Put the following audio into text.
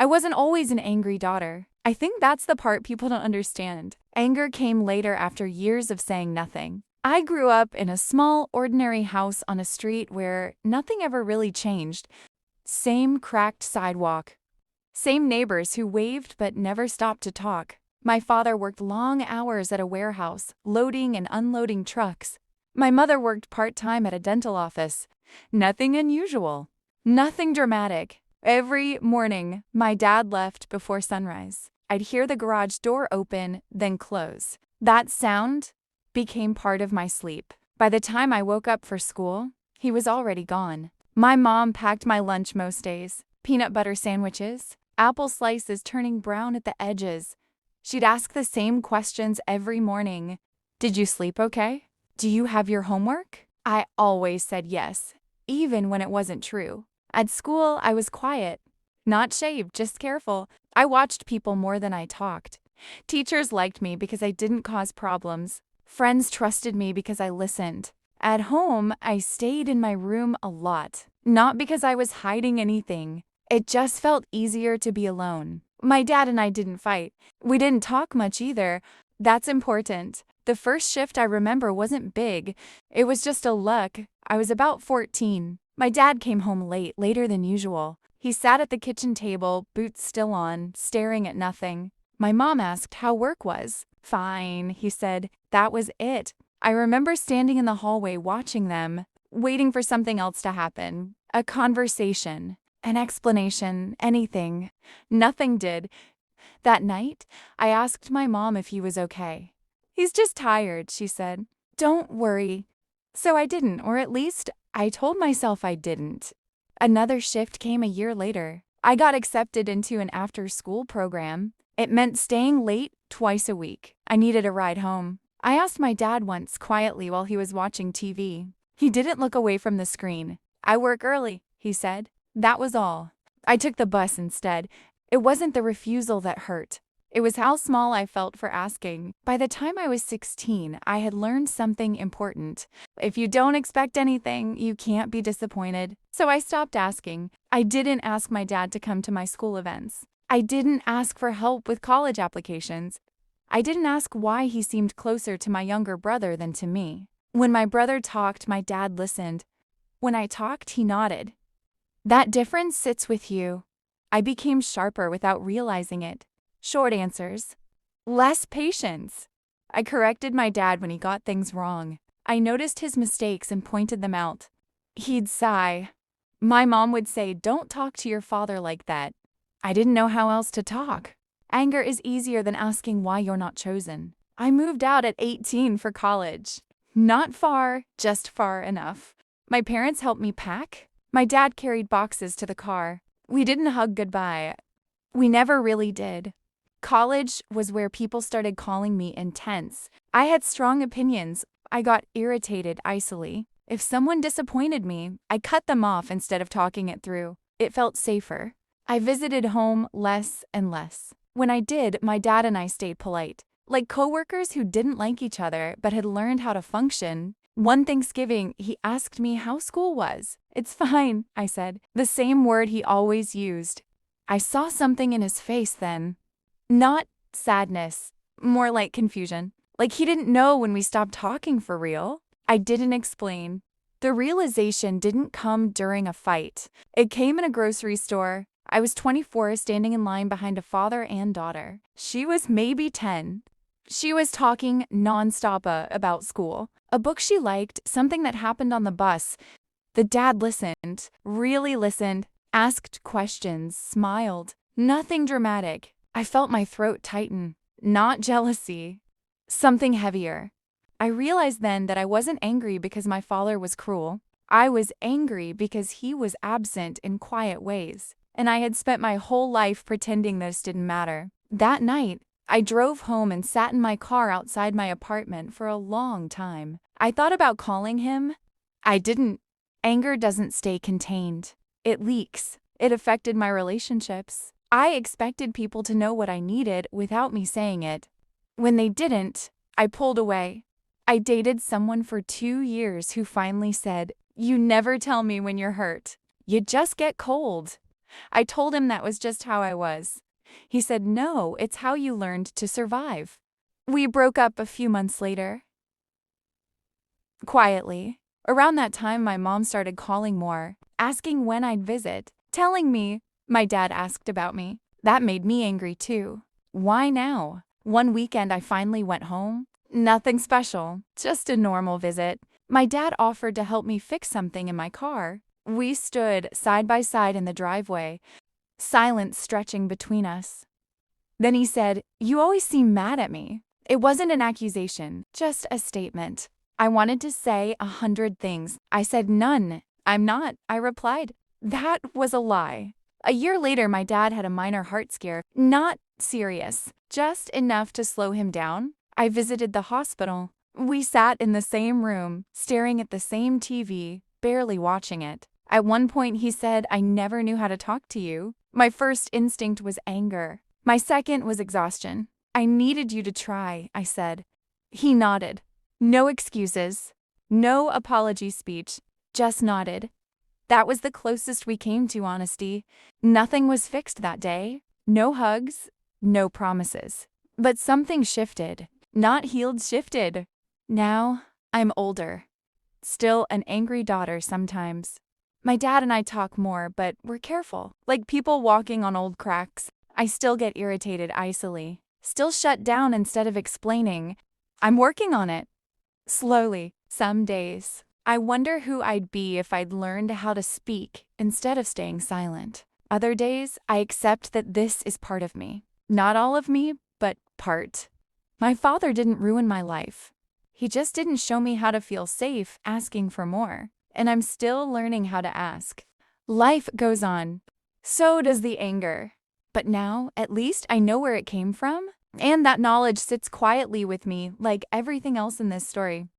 I wasn't always an angry daughter. I think that's the part people don't understand. Anger came later after years of saying nothing. I grew up in a small, ordinary house on a street where nothing ever really changed. Same cracked sidewalk. Same neighbors who waved but never stopped to talk. My father worked long hours at a warehouse, loading and unloading trucks. My mother worked part-time at a dental office. Nothing unusual. Nothing dramatic. Every morning, my dad left before sunrise. I'd hear the garage door open, then close. That sound became part of my sleep. By the time I woke up for school, he was already gone. My mom packed my lunch most days. Peanut butter sandwiches, apple slices turning brown at the edges. She'd ask the same questions every morning. Did you sleep okay? Do you have your homework? I always said yes, even when it wasn't true. At school, I was quiet. Not shaved, just careful. I watched people more than I talked. Teachers liked me because I didn't cause problems. Friends trusted me because I listened. At home, I stayed in my room a lot. Not because I was hiding anything. It just felt easier to be alone. My dad and I didn't fight. We didn't talk much either. That's important. The first shift I remember wasn't big. It was just a luck. I was about 14. My dad came home late, later than usual. He sat at the kitchen table, boots still on, staring at nothing. My mom asked how work was. Fine, he said. That was it. I remember standing in the hallway watching them, waiting for something else to happen. A conversation, an explanation, anything. Nothing did. That night, I asked my mom if he was okay. He's just tired, she said. Don't worry. So I didn't, or at least I told myself I didn't. Another shift came a year later. I got accepted into an after-school program. It meant staying late twice a week. I needed a ride home. I asked my dad once quietly while he was watching TV. He didn't look away from the screen. I work early, he said. That was all. I took the bus instead. It wasn't the refusal that hurt. It was how small I felt for asking. By the time I was 16, I had learned something important. If you don't expect anything, you can't be disappointed. So I stopped asking. I didn't ask my dad to come to my school events. I didn't ask for help with college applications. I didn't ask why he seemed closer to my younger brother than to me. When my brother talked, my dad listened. When I talked, he nodded. That difference sits with you. I became sharper without realizing it. Short answers. Less patience. I corrected my dad when he got things wrong. I noticed his mistakes and pointed them out. He'd sigh. My mom would say, "Don't talk to your father like that." I didn't know how else to talk. Anger is easier than asking why you're not chosen. I moved out at 18 for college. Not far, just far enough. My parents helped me pack. My dad carried boxes to the car. We didn't hug goodbye. We never really did. College was where people started calling me intense. I had strong opinions. I got irritated icily. If someone disappointed me, I cut them off instead of talking it through. It felt safer. I visited home less and less. When I did, my dad and I stayed polite. Like coworkers who didn't like each other but had learned how to function. One Thanksgiving, he asked me how school was. "It's fine," I said. The same word he always used. I saw something in his face then. Not sadness, more like confusion. Like he didn't know when we stopped talking for real. I didn't explain. The realization didn't come during a fight. It came in a grocery store. I was 24, standing in line behind a father and daughter. She was maybe 10. She was talking nonstop about school, a book she liked, something that happened on the bus. The dad listened, really listened, asked questions, smiled. Nothing dramatic. I felt my throat tighten. Not jealousy. Something heavier. I realized then that I wasn't angry because my father was cruel. I was angry because he was absent in quiet ways. And I had spent my whole life pretending this didn't matter. That night, I drove home and sat in my car outside my apartment for a long time. I thought about calling him. I didn't. Anger doesn't stay contained. It leaks. It affected my relationships. I expected people to know what I needed without me saying it. When they didn't, I pulled away. I dated someone for 2 years who finally said, "You never tell me when you're hurt. You just get cold." I told him that was just how I was. He said, no, it's how you learned to survive. We broke up a few months later. Quietly. Around that time, my mom started calling more, asking when I'd visit, telling me my dad asked about me. That made me angry too. Why now? One weekend I finally went home. Nothing special, just a normal visit. My dad offered to help me fix something in my car. We stood side by side in the driveway, silence stretching between us. Then he said, "You always seem mad at me." It wasn't an accusation, just a statement. I wanted to say 100 things. I said none. I'm not, I replied. That was a lie. A year later, my dad had a minor heart scare. Not serious, just enough to slow him down. I visited the hospital. We sat in the same room, staring at the same TV, barely watching it. At one point, he said, "I never knew how to talk to you." My first instinct was anger. My second was exhaustion. "I needed you to try," I said. He nodded. No excuses, no apology speech, just nodded. That was the closest we came to honesty. Nothing was fixed that day. No hugs, no promises. But something shifted. Not healed, shifted. Now, I'm older. Still an angry daughter sometimes. My dad and I talk more, but we're careful. Like people walking on old cracks. I still get irritated icily. Still shut down instead of explaining. I'm working on it. Slowly, some days. I wonder who I'd be if I'd learned how to speak instead of staying silent. Other days, I accept that this is part of me. Not all of me, but part. My father didn't ruin my life. He just didn't show me how to feel safe asking for more. And I'm still learning how to ask. Life goes on. So does the anger. But now, at least I know where it came from. And that knowledge sits quietly with me like everything else in this story.